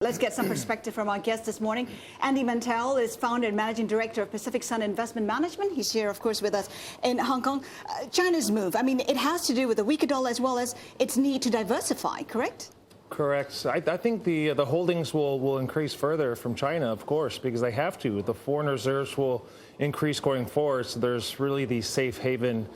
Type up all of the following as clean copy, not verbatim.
let's get some perspective from our guest this morning. Andy Mantel is founder and managing director of Pacific Sun Investment Management. He's here, of course, with us in Hong Kong. China's move, I mean, it has to do with the weaker dollar as well as its need to diversify, correct? Correct. I think the holdings will increase further from China, of course, because they have to. The foreign reserves will increase going forward. So there's really the safe haven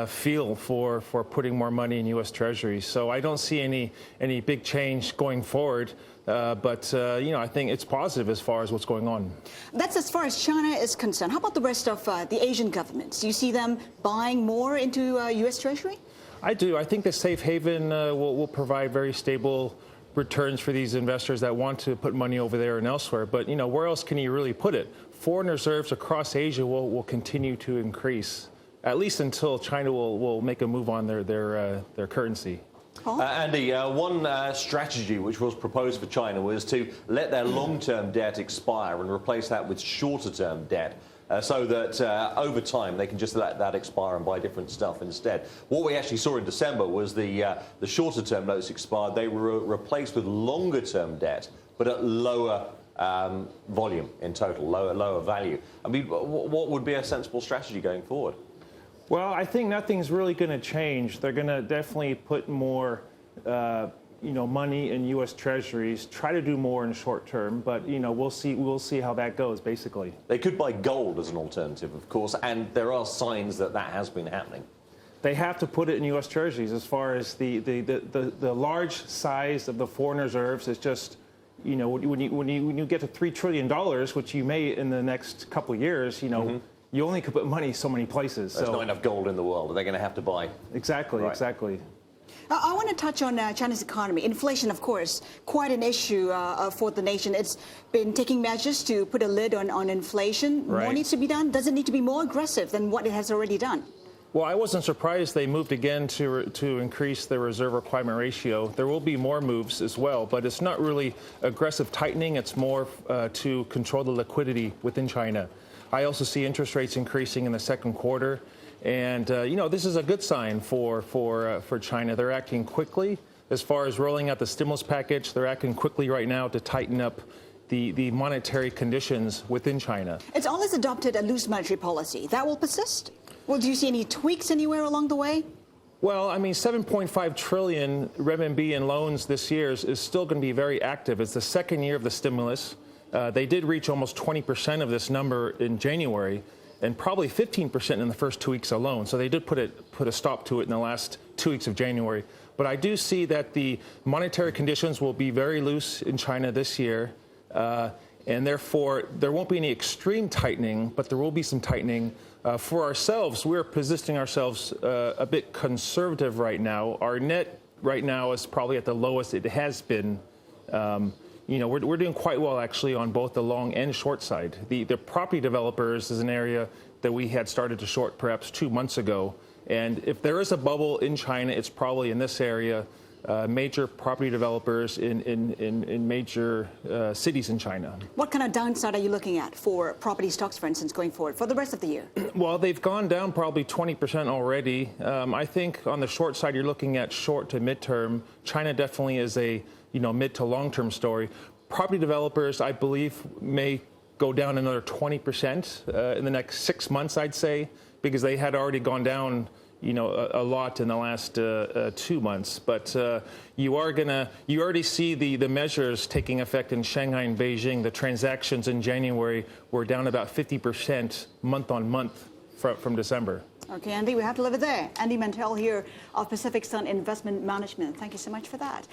feel for putting more money in U.S. Treasuries. So I don't see any big change going forward. But I think it's positive as far as what's going on. That's as far as China is concerned. How about the rest of the Asian governments? Do you see them buying more into U.S. Treasury? I do. I think the safe haven will provide very stable returns for these investors that want to put money over there and elsewhere. But, where else can you really put it? Foreign reserves across Asia will continue to increase, at least until China will make a move on their currency. Andy, one strategy which was proposed for China was to let their long-term debt expire and replace that with shorter-term debt. So that over time they can just let that expire and buy different stuff instead. What we actually saw in December was the shorter-term notes expired. They were replaced with longer-term debt, but at lower volume in total, lower value. I mean, what would be a sensible strategy going forward? Well, I think nothing's really going to change. They're going to definitely put more money in U.S. Treasuries, try to do more in short term, but we'll see how that goes. Basically, they could buy gold as an alternative, of course, and there are signs that has been happening. They have to put it in U.S. Treasuries. As far as the large size of the foreign reserves, it's just when you get to $3 trillion, which you may in the next couple of years, you only could put money so many places. There's not enough gold in the world. They're going to have to buy. Exactly. Right. Exactly. I want to touch on China's economy. Inflation, of course, quite an issue for the nation. It's been taking measures to put a lid on inflation. Right. More needs to be done. Does it need to be more aggressive than what it has already done? Well, I wasn't surprised they moved again to increase the reserve requirement ratio. There will be more moves as well, but it's not really aggressive tightening. It's more to control the liquidity within China. I also see interest rates increasing in the second quarter. And, this is a good sign for China. They're acting quickly. As far as rolling out the stimulus package, they're acting quickly right now to tighten up the monetary conditions within China. It's always adopted a loose monetary policy. That will persist? Well, do you see any tweaks anywhere along the way? Well, I mean, 7.5 trillion renminbi in loans this year is still going to be very active. It's the second year of the stimulus. They did reach almost 20% of this number in January, and probably 15% in the first 2 weeks alone. So they did put a stop to it in the last 2 weeks of January. But I do see that the monetary conditions will be very loose in China this year, and therefore there won't be any extreme tightening, but there will be some tightening. For ourselves, we're positioning ourselves a bit conservative right now. Our net right now is probably at the lowest it has been. We're doing quite well, actually, on both the long and short side. The property developers is an area that we had started to short perhaps 2 months ago. And if there is a bubble in China, it's probably in this area, major property developers in major cities in China. What kind of downside are you looking at for property stocks, for instance, going forward for the rest of the year? Well, they've gone down probably 20% already. I think on the short side, you're looking at short to midterm. China definitely is a mid to long-term story. Property developers, I believe, may go down another 20% in the next 6 months, I'd say, because they had already gone down, a lot in the last 2 months. But you already see the measures taking effect in Shanghai and Beijing. The transactions in January were down about 50% month on month from December. Okay, Andy, we have to leave it there. Andy Mantel here of Pacific Sun Investment Management. Thank you so much for that.